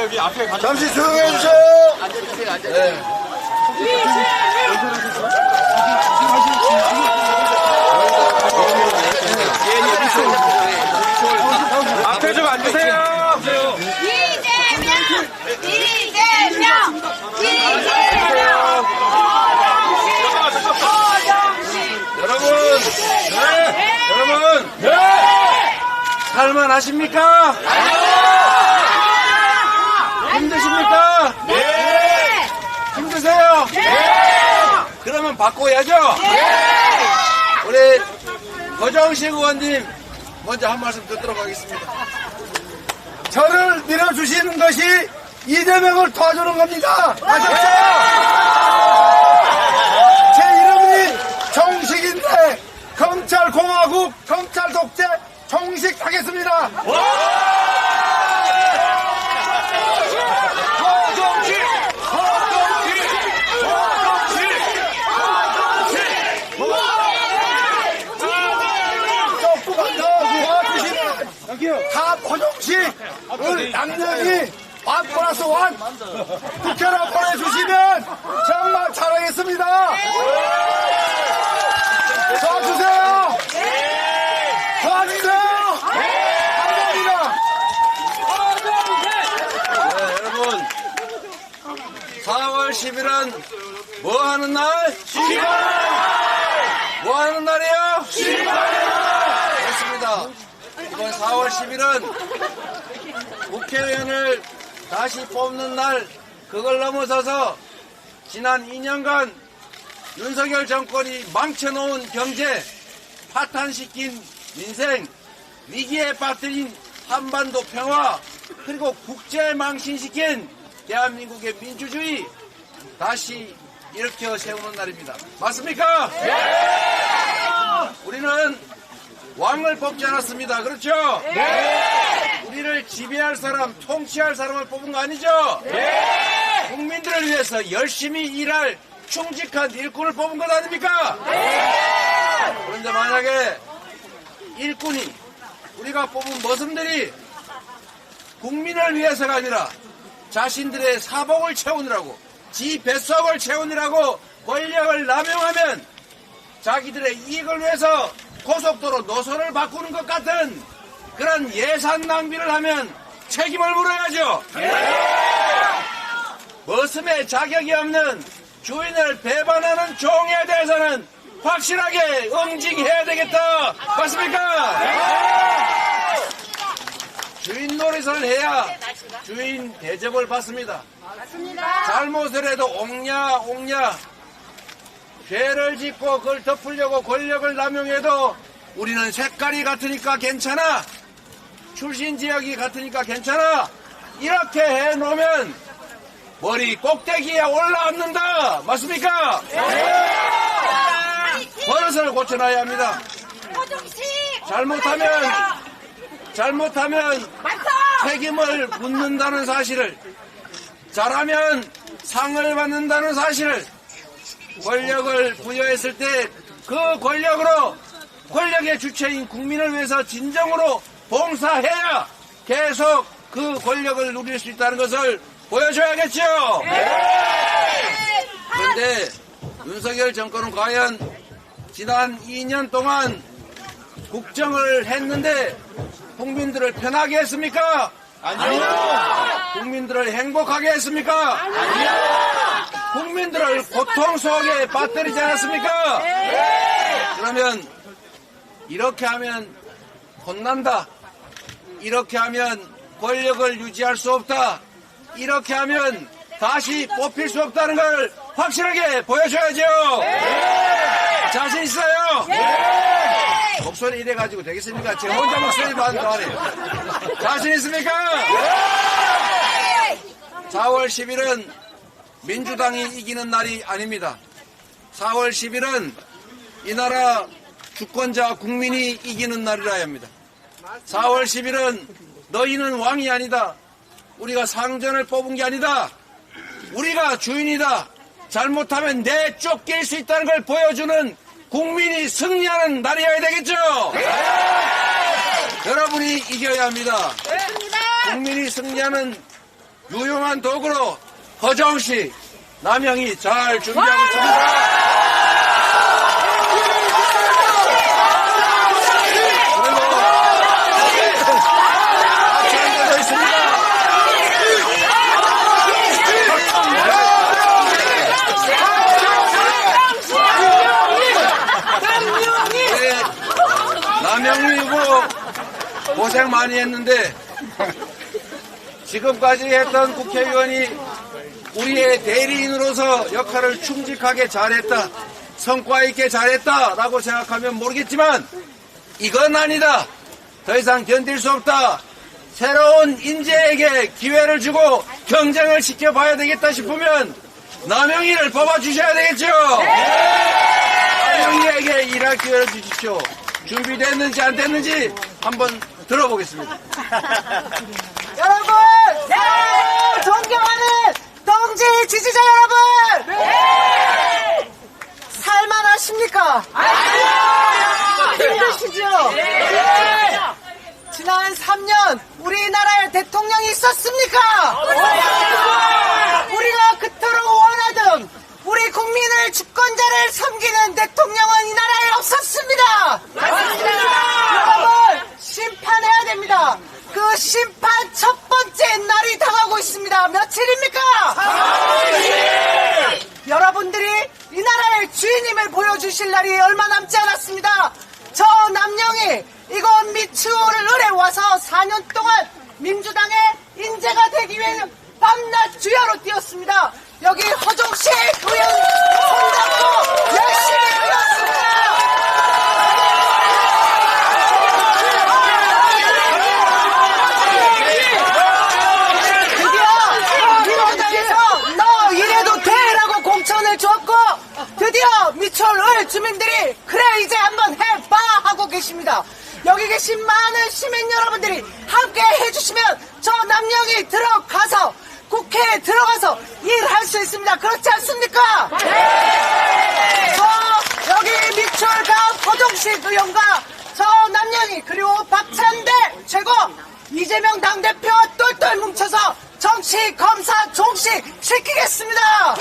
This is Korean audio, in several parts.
여기 앞에 가자. 잠시 조용히 해주세요. 앉아주세요, 앉아주세요. 네. 앞에 좀 앉으세요. 이재명! 이재명! 이재명! 여러분, 여러분, 살만하십니까? 힘드십니까? 네! 힘드세요? 그러면 바꿔야죠? 우리 거정식 의원님 먼저 한 말씀 듣도록 하겠습니다. 저를 밀어주시는 것이 이재명을 도와주는 겁니다. 아셨죠? 제 이름이 정식인데 검찰공화국 검찰 독재 정식하겠습니다. 조금만 더 도와주시면 다 포정식을 당연히 1+1 국회로 보내주시면 정말 잘하겠습니다. 도와주세요. 도와주세요. 감사합니다. 네, 여러분 4월 10일은 뭐 하는 날? 뭐 하는 날이에요? 그렇습니다. 이번 4월 10일은 국회의원을 다시 뽑는 날, 그걸 넘어서서 지난 2년간 윤석열 정권이 망쳐놓은 경제, 파탄시킨 민생, 위기에 빠뜨린 한반도 평화, 그리고 국제 망신시킨 대한민국의 민주주의 다시 일으켜 세우는 날입니다. 맞습니까? 우리는 왕을 뽑지 않았습니다. 그렇죠? 우리를 지배할 사람, 통치할 사람을 뽑은 거 아니죠? 국민들을 위해서 열심히 일할 충직한 일꾼을 뽑은 것 아닙니까? 그런데 만약에 일꾼이, 우리가 뽑은 머슴들이 국민을 위해서가 아니라 자신들의 사복을 채우느라고, 지 뱃속을 채우느라고 권력을 남용하면 자기들의 이익을 위해서 고속도로 노선을 바꾸는 것 같은 그런 예산 낭비를 하면 책임을 물어야죠. 머슴의 자격이 없는 주인을 배반하는 종에 대해서는 확실하게 응징해야 되겠다. 맞습니까? 주인 노릇을 해야 주인 대접을 받습니다. 잘못을 해도 옹냐 죄를 짓고 그걸 덮으려고 권력을 남용해도 우리는 색깔이 같으니까 괜찮아, 출신 지역이 같으니까 괜찮아, 이렇게 해놓으면 머리 꼭대기에 올라앉는다. 맞습니까? 버릇을 고쳐놔야 합니다. 잘못하면 책임을 묻는다는 사실을, 잘하면 상을 받는다는 사실을, 권력을 부여했을 때 그 권력으로 권력의 주체인 국민을 위해서 진정으로 봉사해야 계속 그 권력을 누릴 수 있다는 것을 보여줘야겠죠. 그런데 윤석열 정권은 과연 지난 2년 동안 국정을 했는데 국민들을 편하게 했습니까? 아니요. 국민들을 행복하게 했습니까? 아니요. 국민들을 고통 속에 빠뜨리지 않았습니까? 그러면 이렇게 하면 혼난다, 이렇게 하면 권력을 유지할 수 없다, 이렇게 하면 다시 뽑힐 수 없다는 걸 확실하게 보여줘야죠. 자신 있어요? 목소리 이래가지고 되겠습니까? 제 혼자 목소리도 안 좋아하네. 자신 있습니까? 4월 10일은 민주당이 이기는 날이 아닙니다. 4월 10일은 이 나라 주권자 국민이 이기는 날이라 합니다. 4월 10일은 너희는 왕이 아니다, 우리가 상전을 뽑은 게 아니다, 우리가 주인이다, 잘못하면 내쫓길 수 있다는 걸 보여주는 국민이 승리하는 날이어야 되겠죠? 여러분이 이겨야 합니다. 국민이 승리하는 유용한 도구로 허정식, 남영이 잘 준비하고 있습니다. 남영미 후보 고생 많이 했는데 지금까지 했던 국회의원이 우리의 대리인으로서 역할을 충직하게 잘했다, 성과 있게 잘했다라고 생각하면 모르겠지만 이건 아니다, 더 이상 견딜 수 없다, 새로운 인재에게 기회를 주고 경쟁을 시켜봐야 되겠다 싶으면 남영희를 뽑아주셔야 되겠죠. 남영희에게 일할 기회를 주십시오. 준비됐는지 안 됐는지 한번 들어보겠습니다. 여러분! 네! 존경하는 동지 지지자 여러분! 네! 살만하십니까? 힘드시죠? 네! 지난 3년 우리나라에 대통령이 있었습니까? 우리가 그토록 원하던 우리 국민을 주권자를 섬기는 대통령은 이 나라에 없었습니다. 여러분, 심판해야 됩니다. 그 심판 첫 번째 날이 다가오고 있습니다. 며칠입니까? 4월! 여러분들이 이 나라의 주인임을 보여주실 날이 얼마 남지 않았습니다. 저 남영이 이곳 미추홀을 을에 와서 4년 동안 민주당의 인재가 되기 위해 밤낮 주야로 뛰었습니다. 여기 허종식 의원 손잡고 열심히 뛰었습니다. 드디어 민주당에서 너 이래도 돼라고 공천을 주었고 드디어 미추홀 을 주민들이 그래 이제 한번 해봐 하고 계십니다. 여기 계신 많은 시민 여러분들이 함께 해주시면 저 남영이 들어가서 국회에 들어가서 일할 수 있습니다. 그렇지 않습니까? 네! 저 여기 미추홀과 허종식 의원과 저 남영이 그리고 박찬대 최고 이재명 당대표와 똘똘 뭉쳐서 정치 검사 종식 시키겠습니다.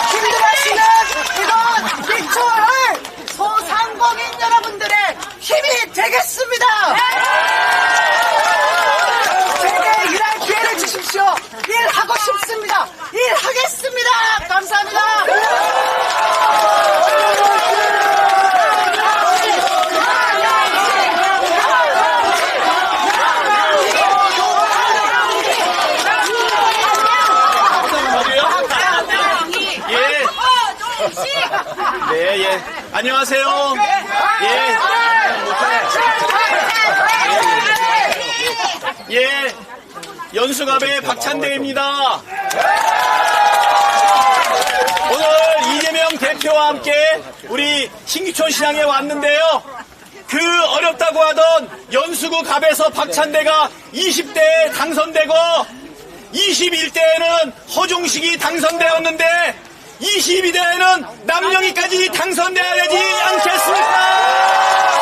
힘들어하시는 이건 미추홀 소상공인 여러분들의 힘이 되겠습니다. 제게 일할 기회를 주십시오. 일하고 싶습니다. 일하겠습니다. 감사합니다. 네, 예. 안녕하세요. 예. 연수갑의 박찬대입니다. 오늘 이재명 대표와 함께 우리 신기촌 시장에 왔는데요. 그 어렵다고 하던 연수구 갑에서 박찬대가 20대에 당선되고 21대에는 허종식이 당선되었는데 22대에는 남영희까지 당선돼야 되지 않겠습니까?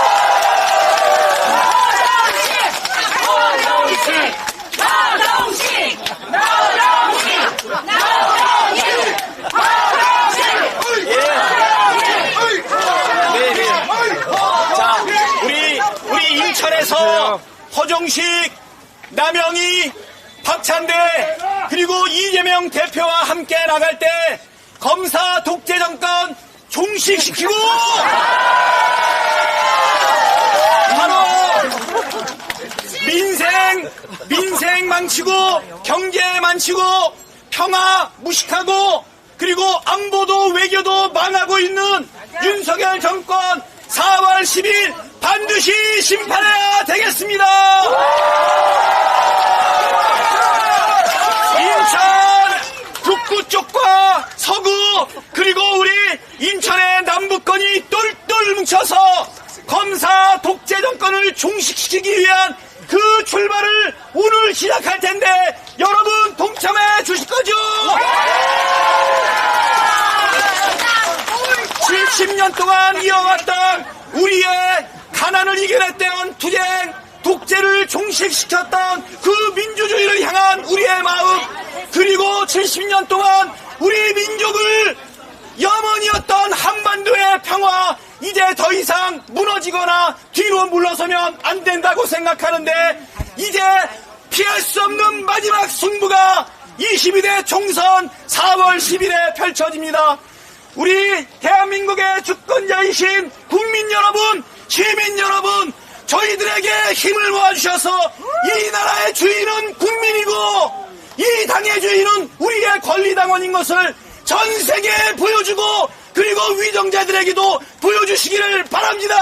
자, 우리 인천에서 허종식, 남영희, 박찬대 그리고 이재명 대표와 함께 나갈 때 검사 독재 정권 종식시키고 바로 민생 망치고 경제 망치고 평화 무식하고 그리고 안보도 외교도 망하고 있는 윤석열 정권 4월 10일 반드시 심판해야 되겠습니다. 인천 북부 쪽과 서구 그리고 우리 인천의 남부권이 똘똘 뭉쳐서 검사 독재 정권을 종식시키기 위한 그 출발을 오늘 시작할 텐데 여러분 동참해 주실 거죠? 70년 동안 이어왔던 우리의 가난을 이겨냈던 투쟁 독재 독재를 종식시켰던 그 민주주의를 향한 우리의 마음, 그리고 70년 동안 우리 민족을 염원이었던 한반도의 평화, 이제 더 이상 무너지거나 뒤로 물러서면 안 된다고 생각하는데, 이제 피할 수 없는 마지막 승부가 22대 총선 4월 10일에 펼쳐집니다. 우리 대한민국의 주권자이신 국민 여러분, 시민 여러분, 저희들에게 힘을 모아주셔서 이 나라의 주인은 국민이고 이 당의 주인은 우리의 권리당원인 것을 전 세계에 보여주고, 그리고 위정자들에게도 보여주시기를 바랍니다.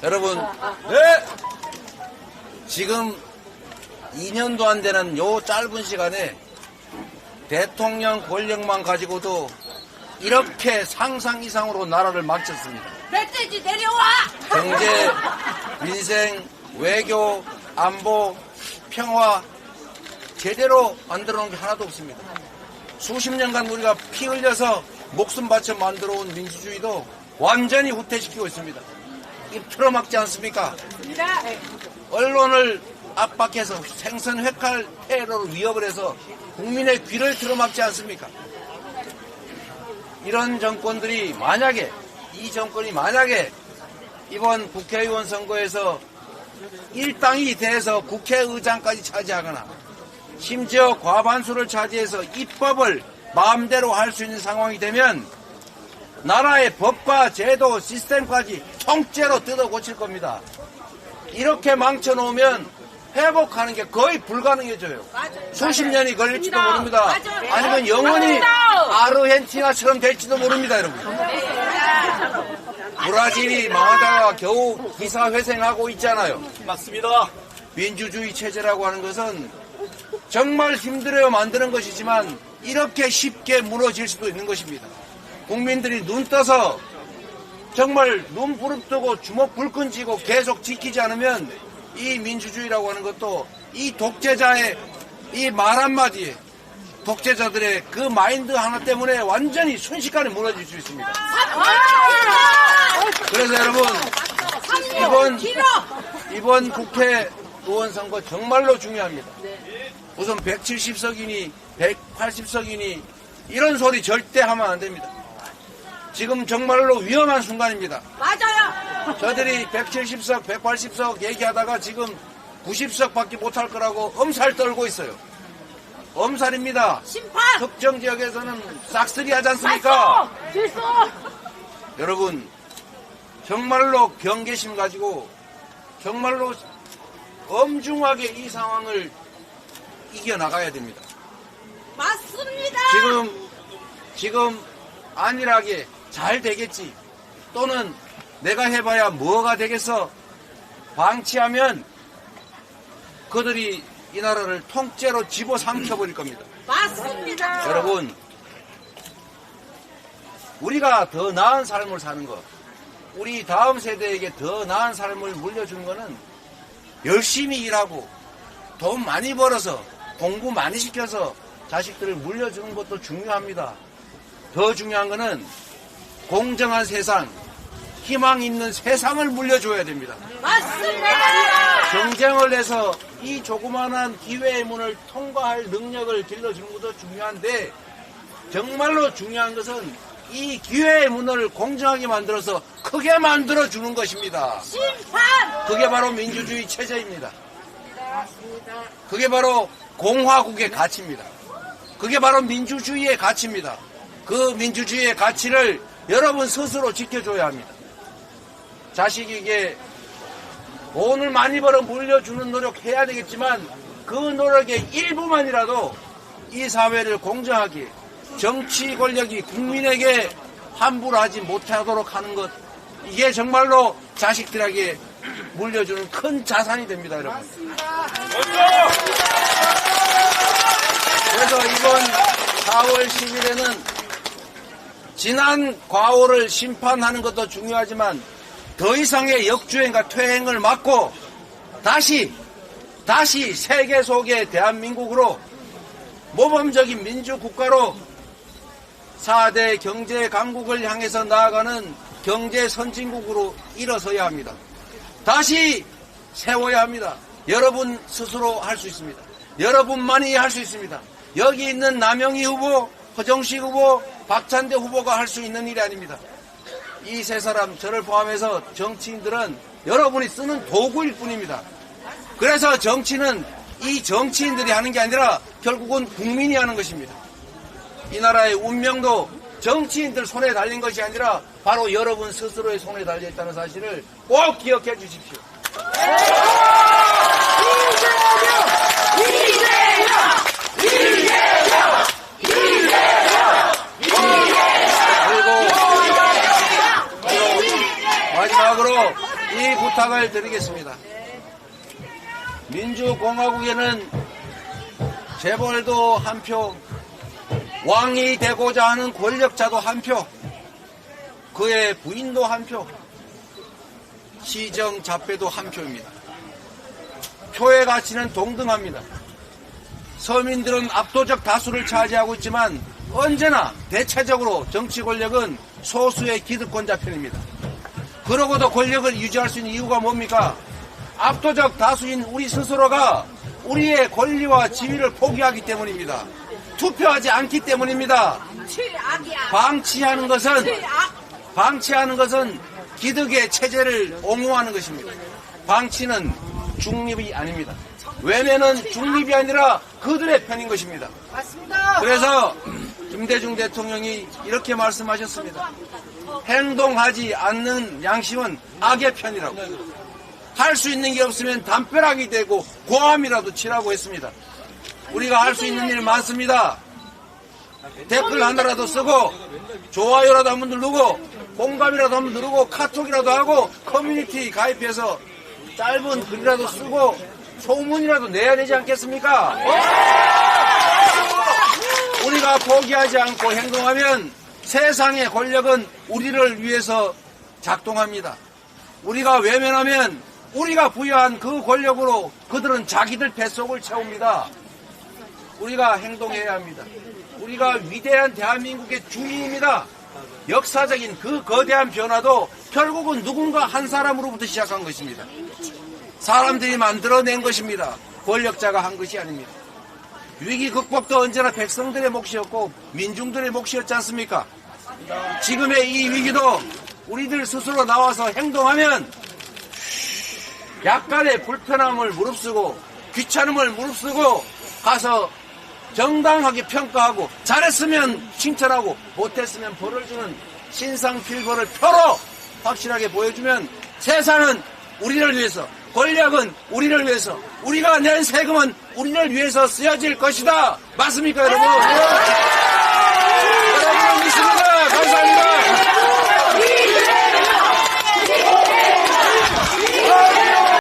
여러분, 지금 2년도 안 되는 요 짧은 시간에 대통령 권력만 가지고도 이렇게 상상 이상으로 나라를 망쳤습니다. 멧돼지 내려와! 경제, 민생, 외교, 안보, 평화 제대로 만들어 놓은 게 하나도 없습니다. 수십 년간 우리가 피 흘려서 목숨 바쳐 만들어 온 민주주의도 완전히 후퇴시키고 있습니다. 입 틀어막지 않습니까? 언론을 압박해서 생선 회칼 테러로 위협을 해서 국민의 귀를 틀어막지 않습니까? 이런 정권들이 만약에, 이 정권이 만약에 이번 국회의원 선거에서 일당이 돼서 국회의장까지 차지하거나 심지어 과반수를 차지해서 입법을 마음대로 할 수 있는 상황이 되면 나라의 법과 제도, 시스템까지 통째로 뜯어 고칠 겁니다. 이렇게 망쳐놓으면 회복하는 게 거의 불가능해져요. 수십 년이 걸릴지도 모릅니다. 아니면 영원히 아르헨티나처럼 될지도 모릅니다, 여러분. 브라질이 망하다가 겨우 기사회생하고 있잖아요. 맞습니다. 민주주의 체제라고 하는 것은 정말 힘들어야 만드는 것이지만 이렇게 쉽게 무너질 수도 있는 것입니다. 국민들이 눈 떠서 정말 눈 부릅뜨고 주먹 불끈 쥐고 계속 지키지 않으면 이 민주주의라고 하는 것도 이 독재자의 이 말 한마디에 독재자들의 그 마인드 하나 때문에 완전히 순식간에 무너질 수 있습니다. 그래서 여러분, 이번 국회의원 선거 정말로 중요합니다. 우선 170석이니 180석이니 이런 소리 절대 하면 안 됩니다. 지금 정말로 위험한 순간입니다. 맞아요. 저들이 170석, 180석 얘기하다가 지금 90석밖에 못할 거라고 엄살 떨고 있어요. 엄살입니다. 심판. 특정 지역에서는 싹쓸이 하지 않습니까? 실수. 여러분, 정말로 경계심 가지고 정말로 엄중하게 이 상황을 이겨나가야 됩니다. 맞습니다. 지금 안일하게 잘 되겠지, 또는 내가 해봐야 뭐가 되겠어 방치하면 그들이 이 나라를 통째로 집어삼켜버릴 겁니다. 맞습니다. 여러분, 우리가 더 나은 삶을 사는 것, 우리 다음 세대에게 더 나은 삶을 물려주는 것은 열심히 일하고 돈 많이 벌어서 공부 많이 시켜서 자식들을 물려주는 것도 중요합니다. 더 중요한 것은 공정한 세상, 희망 있는 세상을 물려줘야 됩니다. 맞습니다. 경쟁을 해서 이 조그마한 기회의 문을 통과할 능력을 길러주는 것도 중요한데, 정말로 중요한 것은 이 기회의 문을 공정하게 만들어서 크게 만들어주는 것입니다. 심판. 그게 바로 민주주의 체제입니다. 그게 바로 공화국의 가치입니다. 그게 바로 민주주의의 가치입니다. 그 민주주의의 가치를 여러분 스스로 지켜줘야 합니다. 자식에게 돈을 많이 벌어 물려주는 노력해야 되겠지만 그 노력의 일부만이라도 이 사회를 공정하게, 정치 권력이 국민에게 함부로 하지 못하도록 하는 것, 이게 정말로 자식들에게 물려주는 큰 자산이 됩니다, 여러분. 그래서 이번 4월 10일에는 지난 과오를 심판하는 것도 중요하지만 더 이상의 역주행과 퇴행을 막고 다시 세계 속의 대한민국으로 모범적인 민주국가로 4대 경제 강국을 향해서 나아가는 경제 선진국으로 일어서야 합니다. 다시 세워야 합니다. 여러분 스스로 할 수 있습니다. 여러분만이 할 수 있습니다. 여기 있는 남영희 후보, 허정식 후보, 박찬대 후보가 할 수 있는 일이 아닙니다. 이 세 사람, 저를 포함해서 정치인들은 여러분이 쓰는 도구일 뿐입니다. 그래서 정치는 이 정치인들이 하는 게 아니라 결국은 국민이 하는 것입니다. 이 나라의 운명도 정치인들 손에 달린 것이 아니라 바로 여러분 스스로의 손에 달려있다는 사실을 꼭 기억해 주십시오. 그리고 마지막으로 이 부탁을 드리겠습니다. 민주공화국에는 재벌도 한 표, 왕이 되고자 하는 권력자도 한 표, 그의 부인도 한 표, 시정잡배도 한 표입니다. 표의 가치는 동등합니다. 서민들은 압도적 다수를 차지하고 있지만 언제나 대체적으로 정치 권력은 소수의 기득권자 편입니다. 그러고도 권력을 유지할 수 있는 이유가 뭡니까? 압도적 다수인 우리 스스로가 우리의 권리와 지위를 포기하기 때문입니다. 투표하지 않기 때문입니다. 최악이야. 방치하는 것은 기득의 체제를 옹호하는 것입니다. 방치는 중립이 아닙니다. 외면은 중립이 아니라 그들의 편인 것입니다. 맞습니다. 그래서 김대중 대통령이 이렇게 말씀하셨습니다. 행동하지 않는 양심은 악의 편이라고. 할 수 있는 게 없으면 담벼락이 되고 고함이라도 치라고 했습니다. 우리가 할 수 있는 일 많습니다. 댓글 하나라도 쓰고 좋아요라도 한번 누르고 공감이라도 한번 누르고 카톡이라도 하고 커뮤니티 가입해서 짧은 글이라도 쓰고 소문이라도 내야 되지 않겠습니까? 우리가 포기하지 않고 행동하면 세상의 권력은 우리를 위해서 작동합니다. 우리가 외면하면 우리가 부여한 그 권력으로 그들은 자기들 뱃속을 채웁니다. 우리가 행동해야 합니다. 우리가 위대한 대한민국의 주인입니다. 역사적인 그 거대한 변화도 결국은 누군가 한 사람으로부터 시작한 것입니다. 사람들이 만들어낸 것입니다. 권력자가 한 것이 아닙니다. 위기 극복도 언제나 백성들의 몫이었고 민중들의 몫이었지 않습니까? 지금의 이 위기도 우리들 스스로 나와서 행동하면 약간의 불편함을 무릅쓰고 귀찮음을 무릅쓰고 가서 정당하게 평가하고 잘했으면 칭찬하고 못했으면 벌을 주는 신상필벌을 표로 확실하게 보여주면 세상은 우리를 위해서, 권력은 우리를 위해서, 우리가 낸 세금은 우리를 위해서 쓰여질 것이다. 맞습니까, 여러분?